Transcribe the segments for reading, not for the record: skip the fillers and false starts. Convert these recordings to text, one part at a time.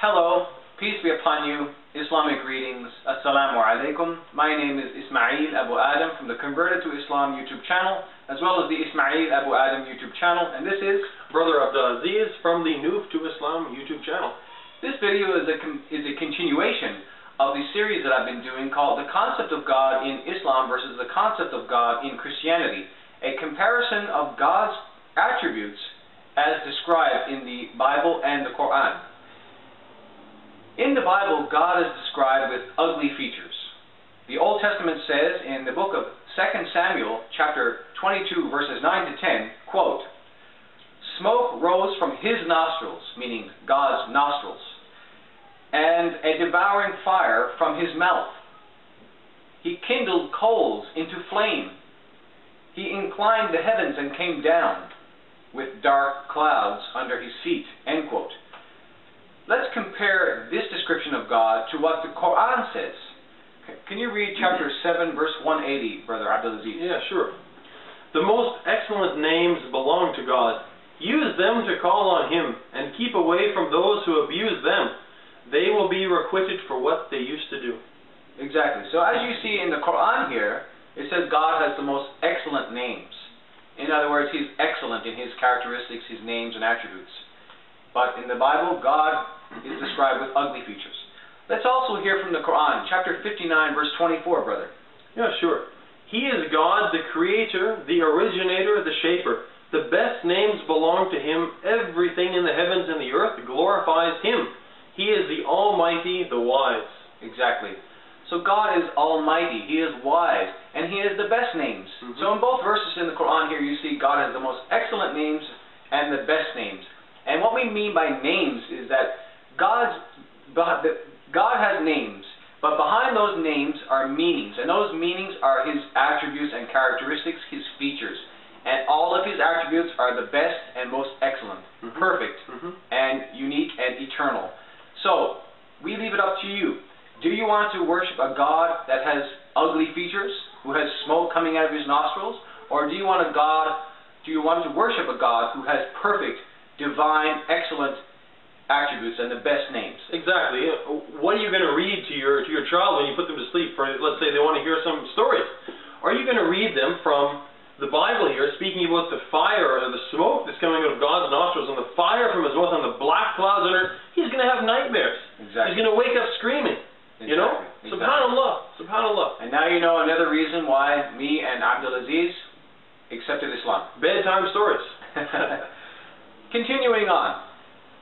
Hello, peace be upon you, Islamic greetings, Assalamu alaikum. My name is Ismail Abu Adam from the Converted to Islam YouTube channel, as well as the Ismail Abu Adam YouTube channel, and this is Brother Abdulaziz from the Noof to Islam YouTube channel. This video is a continuation of the series that I've been doing called The Concept of God in Islam versus the Concept of God in Christianity, a comparison of God's attributes as described in the Bible and the Quran. In the Bible, God is described with ugly features. The Old Testament says in the book of 2 Samuel, chapter 22, verses 9 to 10, quote, "Smoke rose from his nostrils," meaning God's nostrils, "and a devouring fire from his mouth. He kindled coals into flame. He inclined the heavens and came down with dark clouds under his feet," end quote. Let's compare this description of God to what the Quran says. Can you read chapter 7, verse 180, Brother Abdulaziz? Yeah, sure. "The most excellent names belong to God. Use them to call on Him, and keep away from those who abuse them. They will be requited for what they used to do." Exactly. So as you see in the Quran here, it says God has the most excellent names. In other words, He's excellent in His characteristics, His names and attributes. But in the Bible, God is described with ugly features. Let's also hear from the Quran, chapter 59, verse 24, brother. Yeah, sure. "He is God, the Creator, the Originator, the Shaper. The best names belong to Him. Everything in the heavens and the earth glorifies Him. He is the Almighty, the Wise." Exactly. So God is almighty, He is wise, and He has the best names. So in both verses in the Quran here, you see God has the most excellent names and the best names. And what we mean by names is that God has names, but behind those names are meanings, and those meanings are His attributes and characteristics, His features. And all of His attributes are the best and most excellent, perfect, and unique and eternal. So, we leave it up to you. Do you want to worship a God that has ugly features, who has smoke coming out of His nostrils? Or do you want to worship a God who has perfect, divine, excellent attributes and the best names? Exactly. What are you going to read to your child when you put them to sleep? For, let's say they want to hear some stories. Are you going to read them from the Bible here, speaking about the fire or the smoke that's coming out of God's nostrils and the fire from His mouth and the black clouds under it? He's going to have nightmares. Exactly. He's going to wake up screaming. You know? Exactly. Subhanallah. Subhanallah. And now you know another reason why me and Abdulaziz accepted Islam. Bedtime stories. Continuing on.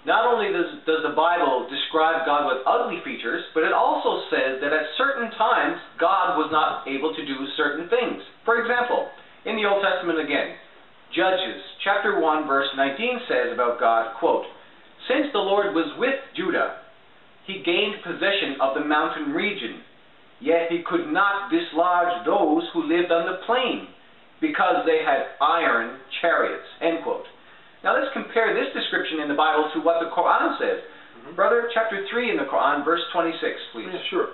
Not only does the Bible describe God with ugly features, but it also says that at certain times God was not able to do certain things. For example, in the Old Testament again, Judges chapter 1 verse 19 says about God, quote, "Since the Lord was with Judah, He gained possession of the mountain region, yet He could not dislodge those who lived on the plain, because they had iron chariots," end quote. Now let's compare this description in the Bible to what the Quran says. Brother, chapter 3 in the Quran, verse 26, please. Yeah, sure.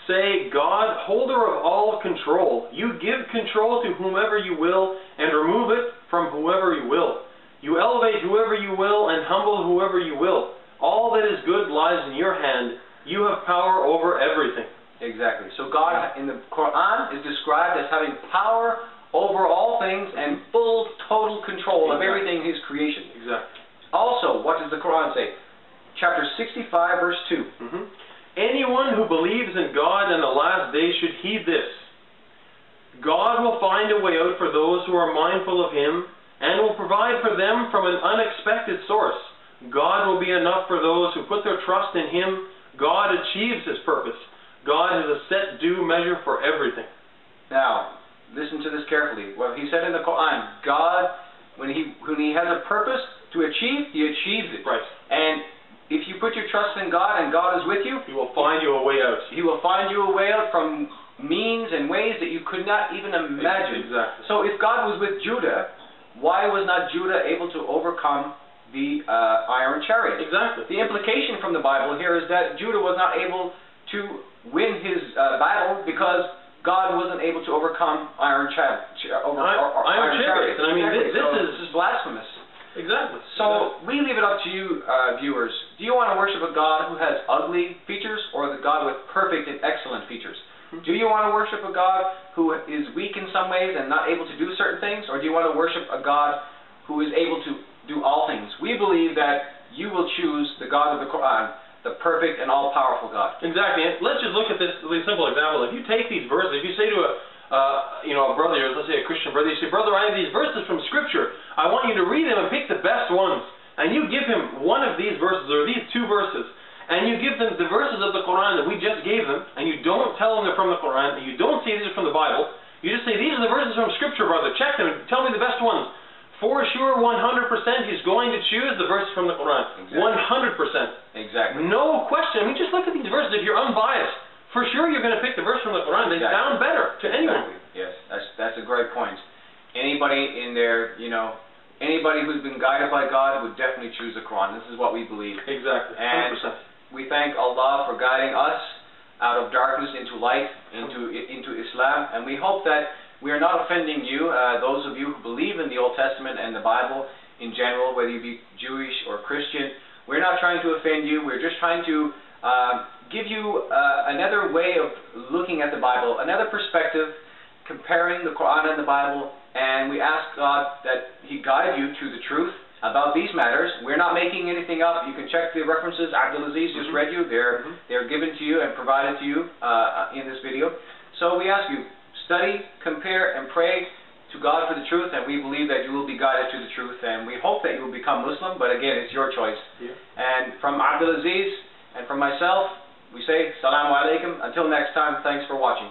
"Say, God, holder of all control, you give control to whomever you will, and remove it from whoever you will. You elevate whoever you will, and humble whoever you will. All that is good lies in your hand. You have power over everything." Exactly. So God in the Quran is described as having power over all things and full, total control of everything in His creation. Exactly. Also, what does the Quran say? Chapter 65, verse 2. "Anyone who believes in God and the last day should heed this. God will find a way out for those who are mindful of Him, and will provide for them from an unexpected source. God will be enough for those who put their trust in Him. God achieves His purpose. God has a set due measure for everything." Now, listen to this carefully. Well, He said in the Quran, God, when he has a purpose to achieve, He achieves it. Right. And if you put your trust in God and God is with you, He will find you a way out. He will find you a way out from means and ways that you could not even imagine. Exactly. So if God was with Judah, why was not Judah able to overcome the iron chariot? Exactly. The implication from the Bible here is that Judah was not able to win his battle because God wasn't able to overcome iron chariots. And I mean, this is blasphemous. Exactly. So we leave it up to you, viewers. Do you want to worship a God who has ugly features, or the God with perfect and excellent features? Do you want to worship a God who is weak in some ways and not able to do certain things, or do you want to worship a God who is able to do all things? We believe that you will choose the God of the Quran, the perfect and all-powerful God. Exactly. And let's just look at this really simple example. If you take these verses, if you say to a brother, let's say a Christian brother, you say, "Brother, I have these verses from Scripture. I want you to read them and pick the best ones." And you give him one of these verses, or these two verses, and you give them the verses of the Quran that we just gave them, and you don't tell them they're from the Quran, and you don't say these are from the Bible. You just say, "These are the verses from Scripture, brother. Check them and tell me the best ones." For sure, 100%, he's going to choose the verses from the Quran. Exactly. 100%. Exactly. No question. I mean, just look at these verses. If you're unbiased, for sure you're going to pick the verse from the Quran. They sound better to anyone. Yes, that's a great point. Anybody in there, anybody who's been guided by God would definitely choose the Quran. This is what we believe. Exactly. 100%. And we thank Allah for guiding us out of darkness into light, into Islam, and we hope that we are not offending you, those of you who believe in the Old Testament and the Bible in general, whether you be Jewish or Christian. We're not trying to offend you. We're just trying to give you another way of looking at the Bible, another perspective, comparing the Quran and the Bible, and we ask God that He guide you to the truth about these matters. We're not making anything up. You can check the references Abdulaziz just read you. They're given to you and provided to you in this video. So we ask you, study, compare, and pray to God for the truth, and we believe that you will be guided to the truth, and we hope that you will become Muslim, but again, it's your choice. Yeah. And from Abdulaziz and from myself, we say, Salamu Alaikum. Until next time, thanks for watching.